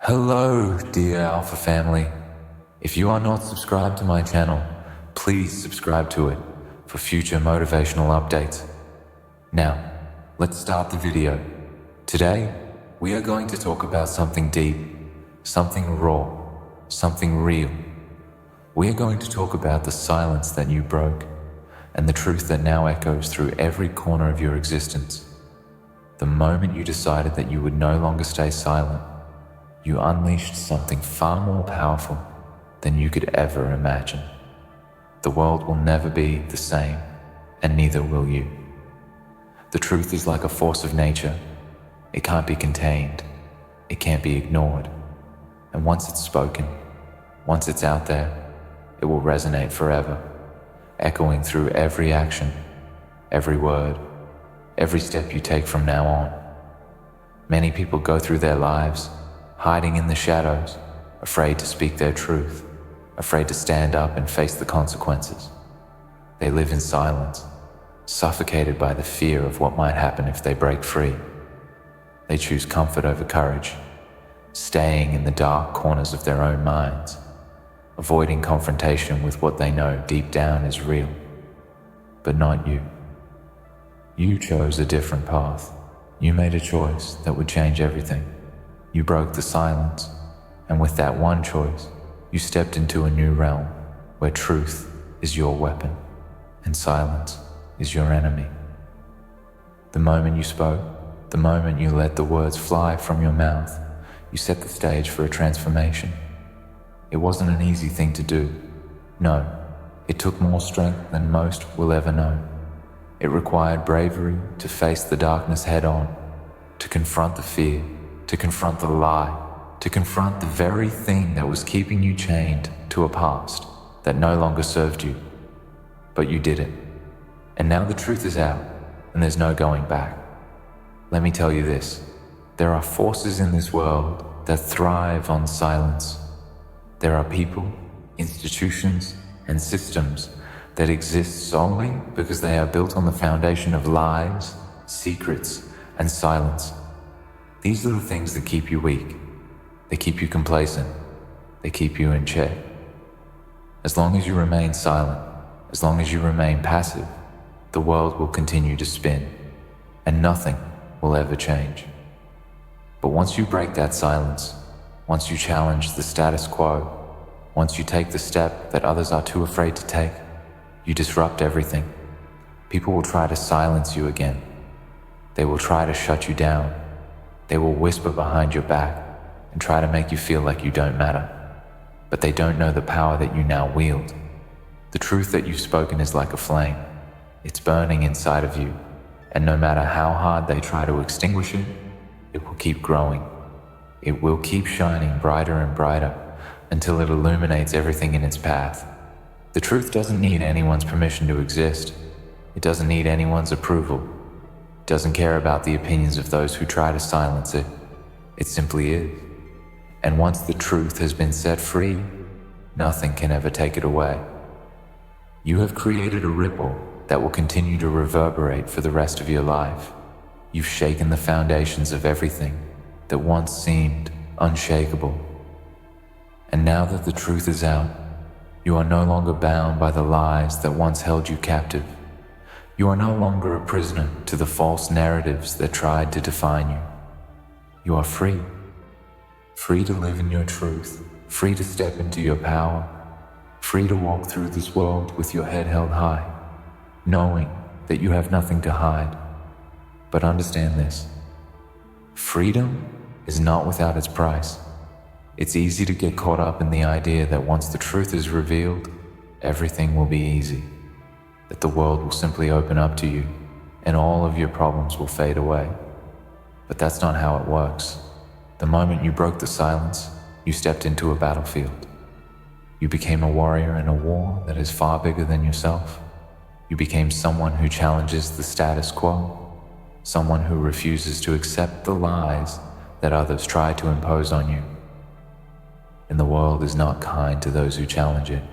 Hello, dear Alpha family. If you are not subscribed to my channel, please subscribe to it for future motivational updates. Now, let's start the video. Today, we are going to talk about something deep, something raw, something real. We are going to talk about the silence that you broke and the truth that now echoes through every corner of your existence. The moment you decided that you would no longer stay silent, you unleashed something far more powerful than you could ever imagine. The world will never be the same, and neither will you. The truth is like a force of nature. It can't be contained. It can't be ignored. And once it's spoken, once it's out there, it will resonate forever, echoing through every action, every word, every step you take from now on. Many people go through their lives hiding in the shadows, afraid to speak their truth, afraid to stand up and face the consequences. They live in silence, suffocated by the fear of what might happen if they break free. They choose comfort over courage, staying in the dark corners of their own minds, avoiding confrontation with what they know deep down is real. But not you. You chose a different path. You made a choice that would change everything. You broke the silence, and with that one choice, you stepped into a new realm where truth is your weapon and silence is your enemy. The moment you spoke, the moment you let the words fly from your mouth, you set the stage for a transformation. It wasn't an easy thing to do. No, it took more strength than most will ever know. It required bravery to face the darkness head on, to confront the fear, to confront the lie, to confront the very thing that was keeping you chained to a past that no longer served you. But you did it. And now the truth is out, and there's no going back. Let me tell you this. There are forces in this world that thrive on silence. There are people, institutions, and systems that exist solely because they are built on the foundation of lies, secrets, and silence. These are the things that keep you weak. They keep you complacent. They keep you in check. As long as you remain silent, as long as you remain passive, the world will continue to spin, and nothing will ever change. But once you break that silence, once you challenge the status quo, once you take the step that others are too afraid to take, you disrupt everything. People will try to silence you again. They will try to shut you down. They will whisper behind your back and try to make you feel like you don't matter. But they don't know the power that you now wield. The truth that you've spoken is like a flame. It's burning inside of you, and no matter how hard they try to extinguish it, it will keep growing. It will keep shining brighter and brighter until it illuminates everything in its path. The truth doesn't need anyone's permission to exist. It doesn't need anyone's approval. It doesn't care about the opinions of those who try to silence it. It simply is. And once the truth has been set free, nothing can ever take it away. You have created a ripple that will continue to reverberate for the rest of your life. You've shaken the foundations of everything that once seemed unshakable. And now that the truth is out, you are no longer bound by the lies that once held you captive. You are no longer a prisoner to the false narratives that tried to define you. You are free. Free to live in your truth, free to step into your power, free to walk through this world with your head held high, knowing that you have nothing to hide. But understand this. Freedom is not without its price. It's easy to get caught up in the idea that once the truth is revealed, everything will be easy, that the world will simply open up to you and all of your problems will fade away. But that's not how it works. The moment you broke the silence, you stepped into a battlefield. You became a warrior in a war that is far bigger than yourself. You became someone who challenges the status quo, someone who refuses to accept the lies that others try to impose on you. And the world is not kind to those who challenge it.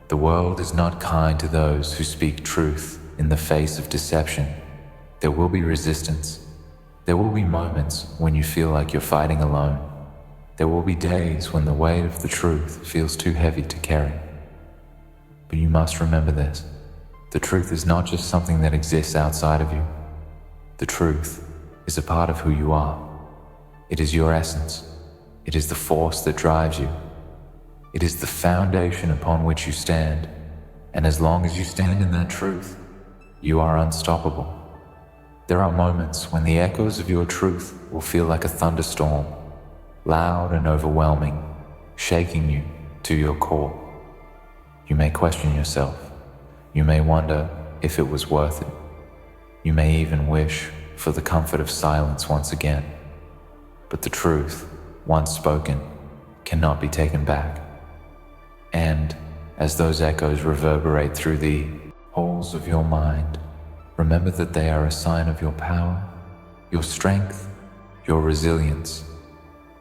The world is not kind to those who speak truth in the face of deception. There will be resistance. There will be moments when you feel like you're fighting alone. There will be days when the weight of the truth feels too heavy to carry. But you must remember this. The truth is not just something that exists outside of you. The truth is a part of who you are. It is your essence. It is the force that drives you. It is the foundation upon which you stand. And as long as you stand in that truth, you are unstoppable. There are moments when the echoes of your truth will feel like a thunderstorm, loud and overwhelming, shaking you to your core. You may question yourself. You may wonder if it was worth it. You may even wish for the comfort of silence once again. But the truth, once spoken, cannot be taken back. And as those echoes reverberate through the halls of your mind, remember that they are a sign of your power, your strength, your resilience.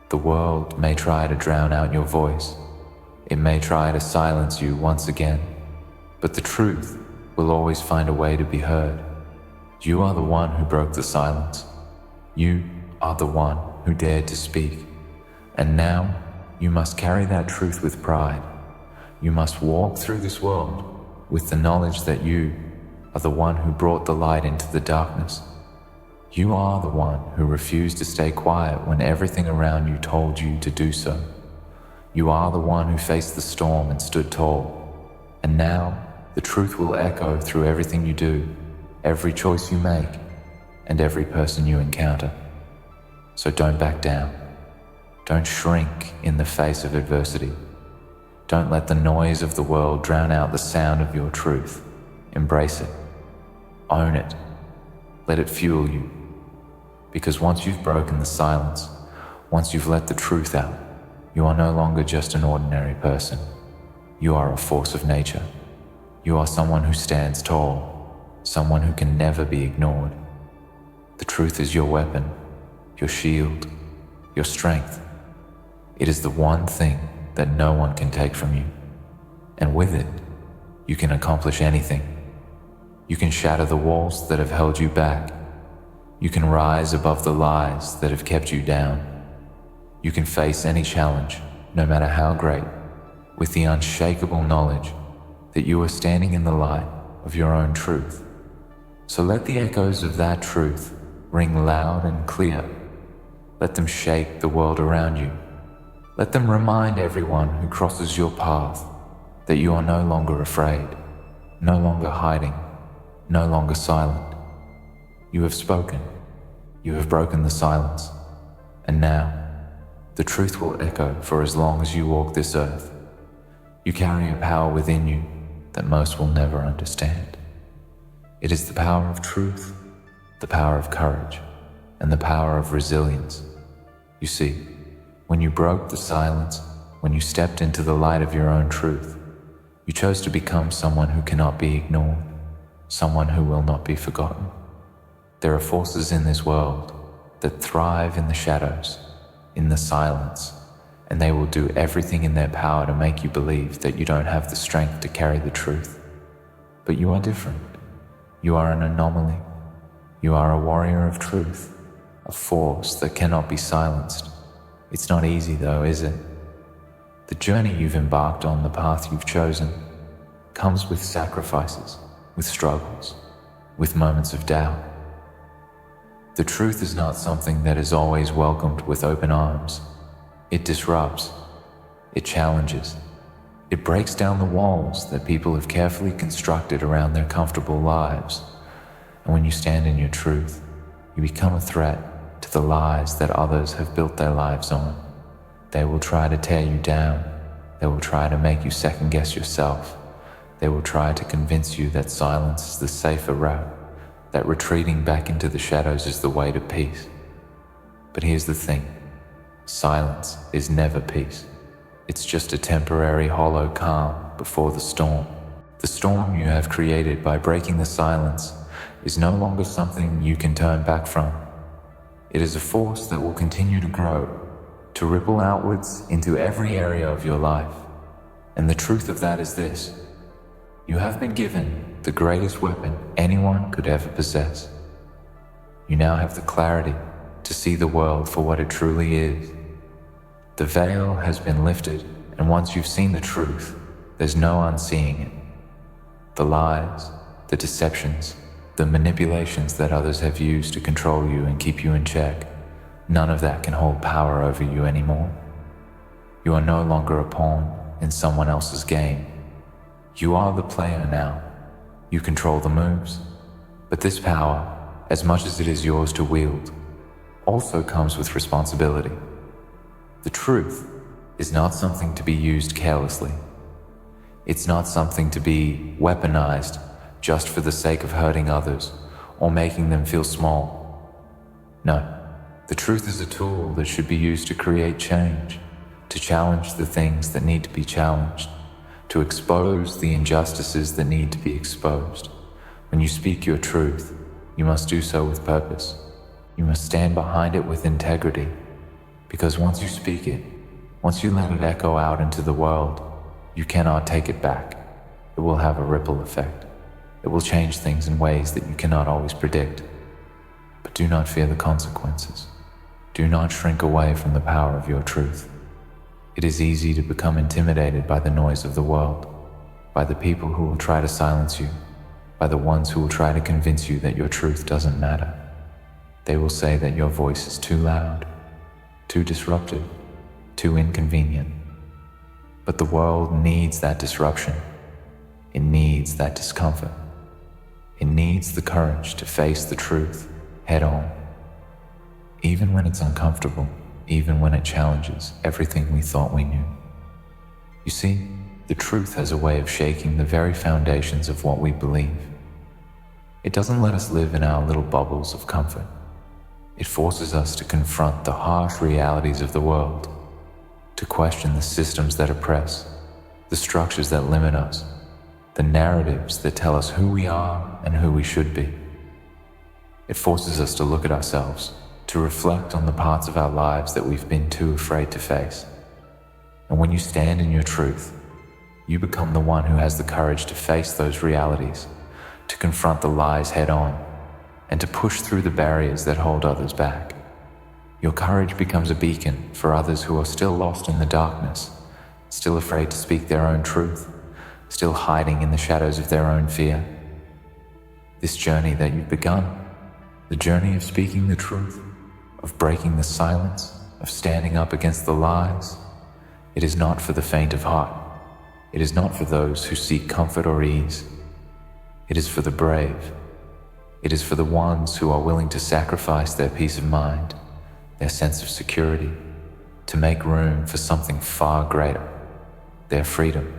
The world may try to drown out your voice. It may try to silence you once again, but the truth will always find a way to be heard. You are the one who broke the silence. You are the one who dared to speak. And now you must carry that truth with pride. You must walk through this world with the knowledge that you are the one who brought the light into the darkness. You are the one who refused to stay quiet when everything around you told you to do so. You are the one who faced the storm and stood tall. And now the truth will echo through everything you do, every choice you make, and every person you encounter. So don't back down. Don't shrink in the face of adversity. Don't let the noise of the world drown out the sound of your truth. Embrace it. Own it. Let it fuel you. Because once you've broken the silence, once you've let the truth out, you are no longer just an ordinary person. You are a force of nature. You are someone who stands tall, someone who can never be ignored. The truth is your weapon, your shield, your strength. It is the one thing that no one can take from you. And with it, you can accomplish anything. You can shatter the walls that have held you back. You can rise above the lies that have kept you down. You can face any challenge, no matter how great, with the unshakable knowledge that you are standing in the light of your own truth. So let the echoes of that truth ring loud and clear. Let them shake the world around you. Let them remind everyone who crosses your path that you are no longer afraid, no longer hiding, no longer silent. You have spoken. You have broken the silence. And now, the truth will echo for as long as you walk this earth. You carry a power within you that most will never understand. It is the power of truth, the power of courage, and the power of resilience. You see, when you broke the silence, when you stepped into the light of your own truth, you chose to become someone who cannot be ignored, someone who will not be forgotten. There are forces in this world that thrive in the shadows, in the silence, and they will do everything in their power to make you believe that you don't have the strength to carry the truth. But you are different. You are an anomaly. You are a warrior of truth, a force that cannot be silenced. It's not easy though, is it? The journey you've embarked on, the path you've chosen, comes with sacrifices, with struggles, with moments of doubt. The truth is not something that is always welcomed with open arms. It disrupts, it challenges, it breaks down the walls that people have carefully constructed around their comfortable lives. And when you stand in your truth, you become a threat to the lies that others have built their lives on. They will try to tear you down. They will try to make you second guess yourself. They will try to convince you that silence is the safer route, that retreating back into the shadows is the way to peace. But here's the thing. Silence is never peace. It's just a temporary hollow calm before the storm. The storm you have created by breaking the silence is no longer something you can turn back from. It is a force that will continue to grow, to ripple outwards into every area of your life. And the truth of that is this: you have been given the greatest weapon anyone could ever possess. You now have the clarity to see the world for what it truly is. The veil has been lifted, and once you've seen the truth, there's no unseeing it. The lies, the deceptions, the manipulations that others have used to control you and keep you in check, none of that can hold power over you anymore. You are no longer a pawn in someone else's game. You are the player now. You control the moves. But this power, as much as it is yours to wield, also comes with responsibility. The truth is not something to be used carelessly. It's not something to be weaponized just for the sake of hurting others or making them feel small. No, the truth is a tool that should be used to create change, to challenge the things that need to be challenged, to expose the injustices that need to be exposed. When you speak your truth, you must do so with purpose. You must stand behind it with integrity, because once you speak it, once you let it echo out into the world, you cannot take it back. It will have a ripple effect. It will change things in ways that you cannot always predict. But do not fear the consequences. Do not shrink away from the power of your truth. It is easy to become intimidated by the noise of the world, by the people who will try to silence you, by the ones who will try to convince you that your truth doesn't matter. They will say that your voice is too loud, too disruptive, too inconvenient. But the world needs that disruption. It needs that discomfort. It needs the courage to face the truth head on, even when it's uncomfortable, even when it challenges everything we thought we knew. You see, the truth has a way of shaking the very foundations of what we believe. It doesn't let us live in our little bubbles of comfort. It forces us to confront the harsh realities of the world, to question the systems that oppress, the structures that limit us, the narratives that tell us who we are and who we should be. It forces us to look at ourselves, to reflect on the parts of our lives that we've been too afraid to face. And when you stand in your truth, you become the one who has the courage to face those realities, to confront the lies head on, and to push through the barriers that hold others back. Your courage becomes a beacon for others who are still lost in the darkness, still afraid to speak their own truth, still hiding in the shadows of their own fear. This journey that you've begun, the journey of speaking the truth, of breaking the silence, of standing up against the lies, it is not for the faint of heart. It is not for those who seek comfort or ease. It is for the brave. It is for the ones who are willing to sacrifice their peace of mind, their sense of security, to make room for something far greater, their freedom.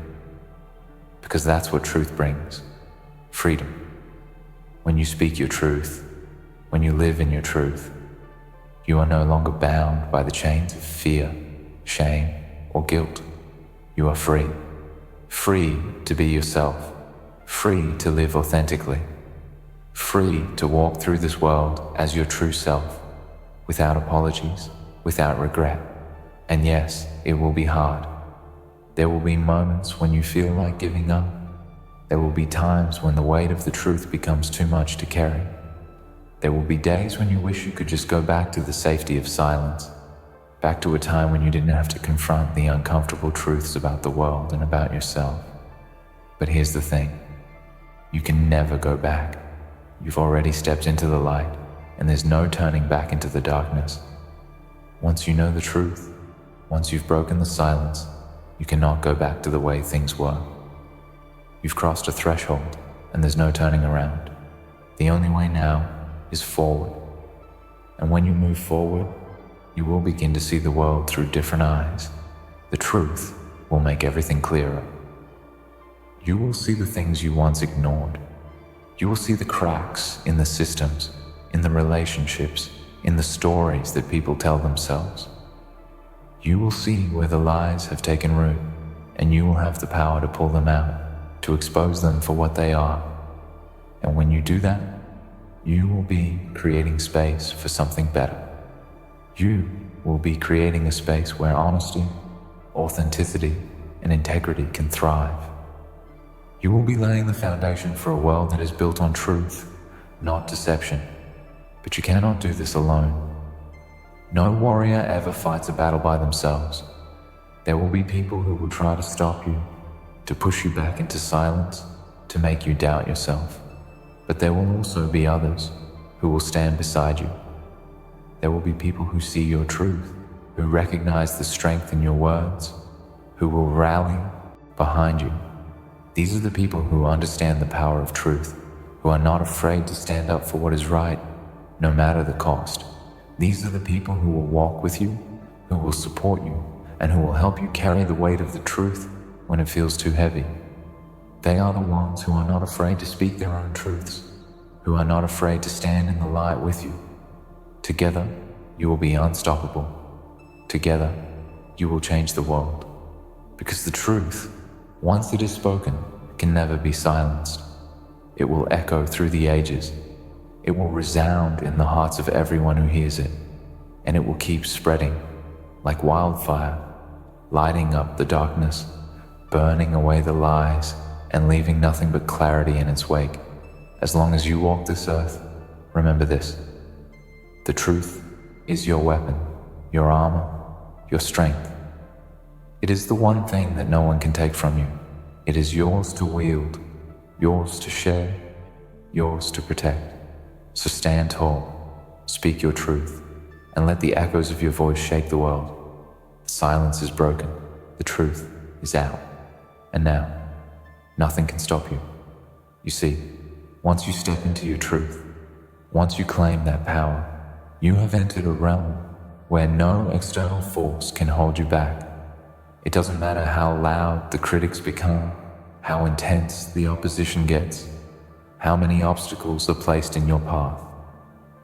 Because that's what truth brings, freedom. When you speak your truth, when you live in your truth, you are no longer bound by the chains of fear, shame, or guilt. You are free. Free to be yourself. Free to live authentically. Free to walk through this world as your true self, without apologies, without regret. And yes, it will be hard. There will be moments when you feel like giving up. There will be times when the weight of the truth becomes too much to carry. There will be days when you wish you could just go back to the safety of silence, back to a time when you didn't have to confront the uncomfortable truths about the world and about yourself. But here's the thing, you can never go back. You've already stepped into the light, and there's no turning back into the darkness. Once you know the truth, once you've broken the silence, you cannot go back to the way things were. You've crossed a threshold, and there's no turning around. The only way now is forward. And when you move forward, you will begin to see the world through different eyes. The truth will make everything clearer. You will see the things you once ignored. You will see the cracks in the systems, in the relationships, in the stories that people tell themselves. You will see where the lies have taken root, and you will have the power to pull them out, to expose them for what they are. And when you do that, you will be creating space for something better. You will be creating a space where honesty, authenticity, and integrity can thrive. You will be laying the foundation for a world that is built on truth, not deception. But you cannot do this alone. No warrior ever fights a battle by themselves. There will be people who will try to stop you, to push you back into silence, to make you doubt yourself. But there will also be others who will stand beside you. There will be people who see your truth, who recognize the strength in your words, who will rally behind you. These are the people who understand the power of truth, who are not afraid to stand up for what is right, no matter the cost. These are the people who will walk with you, who will support you, and who will help you carry the weight of the truth when it feels too heavy. They are the ones who are not afraid to speak their own truths, who are not afraid to stand in the light with you. Together, you will be unstoppable. Together, you will change the world. Because the truth, once it is spoken, can never be silenced. It will echo through the ages. It will resound in the hearts of everyone who hears it, and it will keep spreading like wildfire, lighting up the darkness, burning away the lies, and leaving nothing but clarity in its wake. As long as you walk this earth, remember this: the truth is your weapon, your armor, your strength. It is the one thing that no one can take from you. It is yours to wield, yours to share, yours to protect. So stand tall, speak your truth, and let the echoes of your voice shake the world. The silence is broken, the truth is out, and now, nothing can stop you. You see, once you step into your truth, once you claim that power, you have entered a realm where no external force can hold you back. It doesn't matter how loud the critics become, how intense the opposition gets, how many obstacles are placed in your path.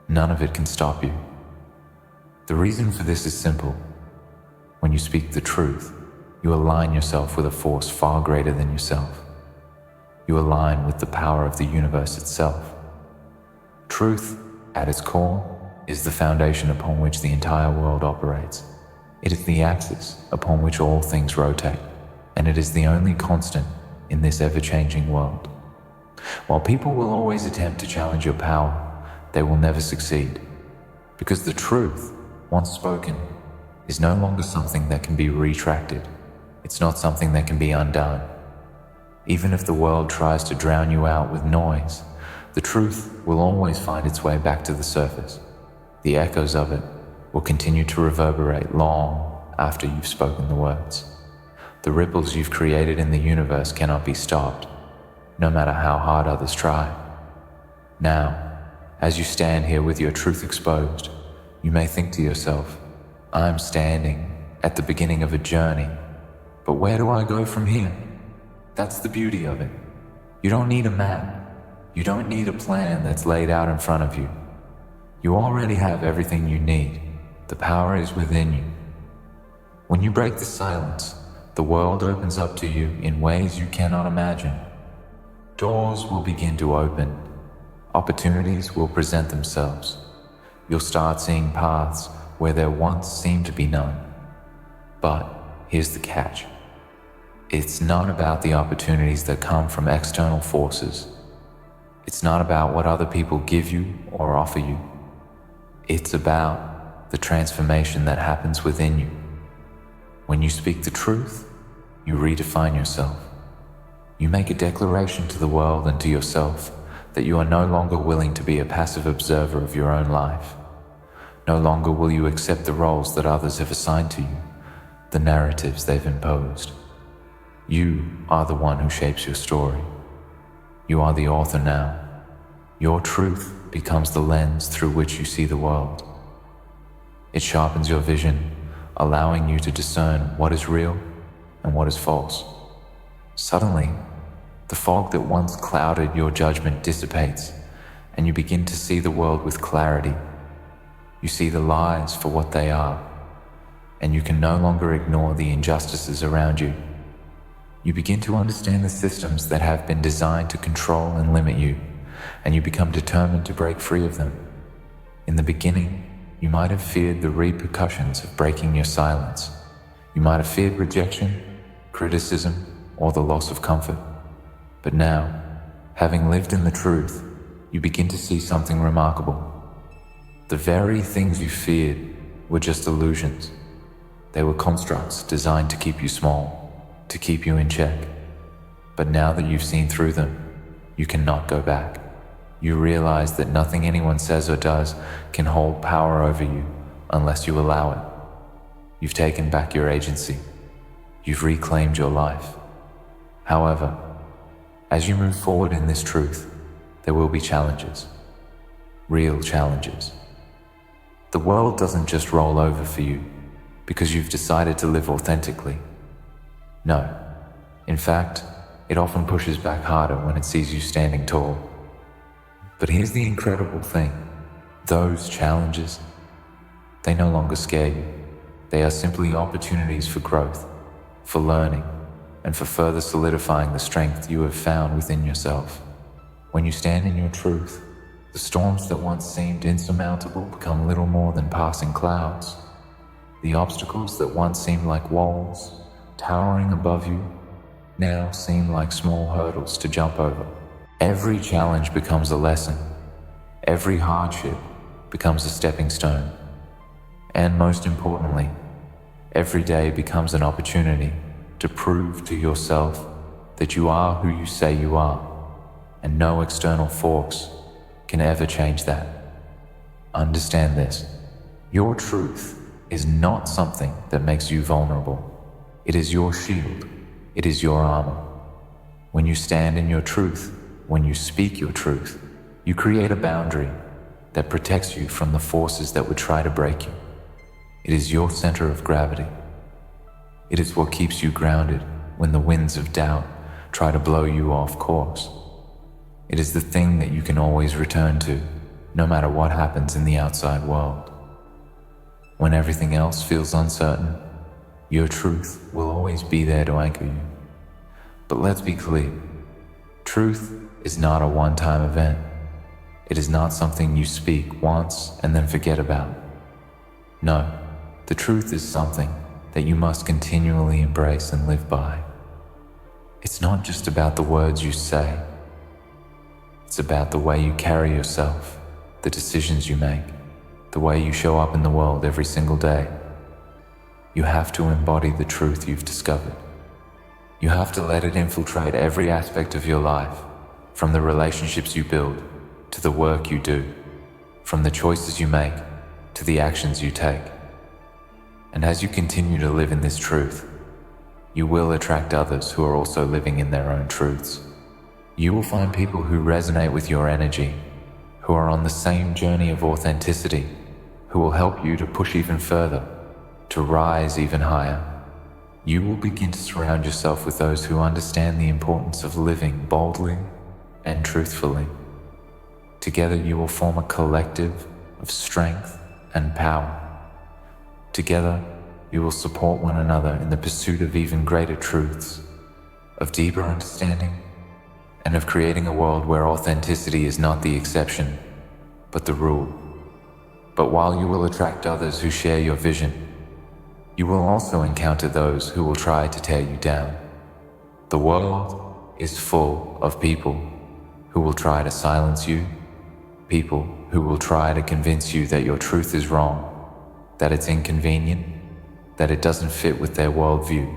None of it can stop you. The reason for this is simple. When you speak the truth, you align yourself with a force far greater than yourself. You align with the power of the universe itself. Truth, at its core, is the foundation upon which the entire world operates. It is the axis upon which all things rotate, and it is the only constant in this ever-changing world. While people will always attempt to challenge your power, they will never succeed, because the truth, once spoken, is no longer something that can be retracted. It's not something that can be undone. Even if the world tries to drown you out with noise, the truth will always find its way back to the surface. The echoes of it will continue to reverberate long after you've spoken the words. The ripples you've created in the universe cannot be stopped, no matter how hard others try. Now, as you stand here with your truth exposed, you may think to yourself, I'm standing at the beginning of a journey, but where do I go from here? That's the beauty of it. You don't need a map. You don't need a plan that's laid out in front of you. You already have everything you need. The power is within you. When you break the silence, the world opens up to you in ways you cannot imagine. Doors will begin to open. Opportunities will present themselves. You'll start seeing paths where there once seemed to be none. But here's the catch. It's not about the opportunities that come from external forces. It's not about what other people give you or offer you. It's about the transformation that happens within you. When you speak the truth, you redefine yourself. You make a declaration to the world and to yourself that you are no longer willing to be a passive observer of your own life. No longer will you accept the roles that others have assigned to you, the narratives they've imposed. You are the one who shapes your story. You are the author now. Your truth becomes the lens through which you see the world. It sharpens your vision, allowing you to discern what is real and what is false. Suddenly, the fog that once clouded your judgment dissipates, and you begin to see the world with clarity. You see the lies for what they are, and you can no longer ignore the injustices around you. You begin to understand the systems that have been designed to control and limit you, and you become determined to break free of them. In the beginning, you might have feared the repercussions of breaking your silence. You might have feared rejection, criticism, or the loss of comfort. But now, having lived in the truth, you begin to see something remarkable. The very things you feared were just illusions. They were constructs designed to keep you small, to keep you in check. But now that you've seen through them, you cannot go back. You realize that nothing anyone says or does can hold power over you unless you allow it. You've taken back your agency. You've reclaimed your life. However, as you move forward in this truth, there will be challenges. Real challenges. The world doesn't just roll over for you because you've decided to live authentically. No. In fact, it often pushes back harder when it sees you standing tall. But here's the incredible thing. Those challenges, they no longer scare you. They are simply opportunities for growth, for learning, and for further solidifying the strength you have found within yourself. When you stand in your truth, the storms that once seemed insurmountable become little more than passing clouds. The obstacles that once seemed like walls, towering above you, now seem like small hurdles to jump over. Every challenge becomes a lesson. Every hardship becomes a stepping stone. And most importantly, every day becomes an opportunity to prove to yourself that you are who you say you are, and no external force can ever change that. Understand this. Your truth is not something that makes you vulnerable. It is your shield. It is your armor. When you stand in your truth, when you speak your truth, you create a boundary that protects you from the forces that would try to break you. It is your center of gravity. It is what keeps you grounded when the winds of doubt try to blow you off course. It is the thing that you can always return to, no matter what happens in the outside world. When everything else feels uncertain, your truth will always be there to anchor you. But let's be clear, truth is not a one-time event. It is not something you speak once and then forget about. No, the truth is something that you must continually embrace and live by. It's not just about the words you say. It's about the way you carry yourself, the decisions you make, the way you show up in the world every single day. You have to embody the truth you've discovered. You have to let it infiltrate every aspect of your life, from the relationships you build to the work you do, from the choices you make to the actions you take. And as you continue to live in this truth, you will attract others who are also living in their own truths. You will find people who resonate with your energy, who are on the same journey of authenticity, who will help you to push even further, to rise even higher. You will begin to surround yourself with those who understand the importance of living boldly and truthfully. Together you will form a collective of strength and power. Together you will support one another in the pursuit of even greater truths, of deeper understanding, and of creating a world where authenticity is not the exception, but the rule. But while you will attract others who share your vision, you will also encounter those who will try to tear you down. The world is full of people who will try to silence you, people who will try to convince you that your truth is wrong, that it's inconvenient, that it doesn't fit with their worldview.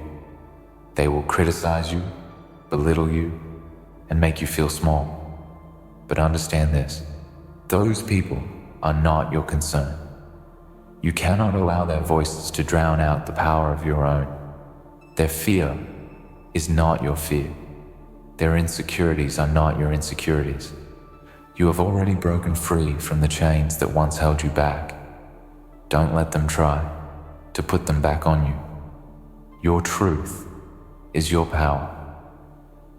They will criticize you, belittle you, and make you feel small. But understand this, those people are not your concern. You cannot allow their voices to drown out the power of your own. Their fear is not your fear. Their insecurities are not your insecurities. You have already broken free from the chains that once held you back. Don't let them try to put them back on you. Your truth is your power.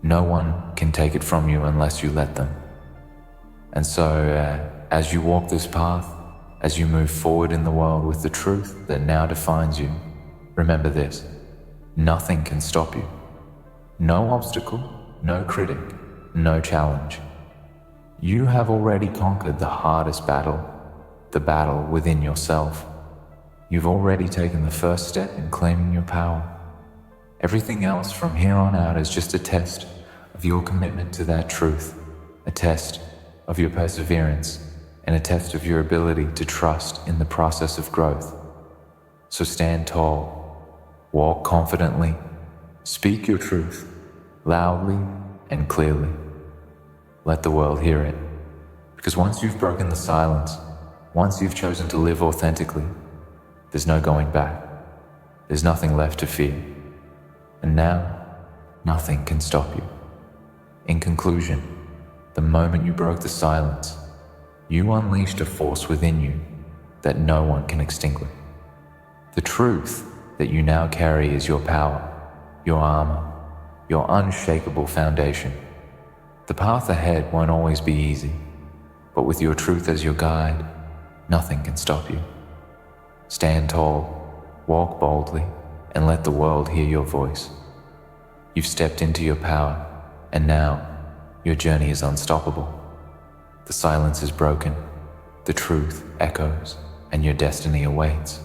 No one can take it from you unless you let them. And so, as you walk this path, as you move forward in the world with the truth that now defines you, remember this: nothing can stop you. No obstacle, no critic, no challenge. You have already conquered the hardest battle, the battle within yourself. You've already taken the first step in claiming your power. Everything else from here on out is just a test of your commitment to that truth, a test of your perseverance, and a test of your ability to trust in the process of growth. So stand tall, walk confidently, speak your truth, loudly and clearly. Let the world hear it. Because once you've broken the silence, once you've chosen to live authentically, there's no going back. There's nothing left to fear. And now, nothing can stop you. In conclusion, the moment you broke the silence, you unleashed a force within you that no one can extinguish. The truth that you now carry is your power, your armor, your unshakable foundation. The path ahead won't always be easy, but with your truth as your guide, nothing can stop you. Stand tall, walk boldly, and let the world hear your voice. You've stepped into your power, and now your journey is unstoppable. The silence is broken, the truth echoes, and your destiny awaits.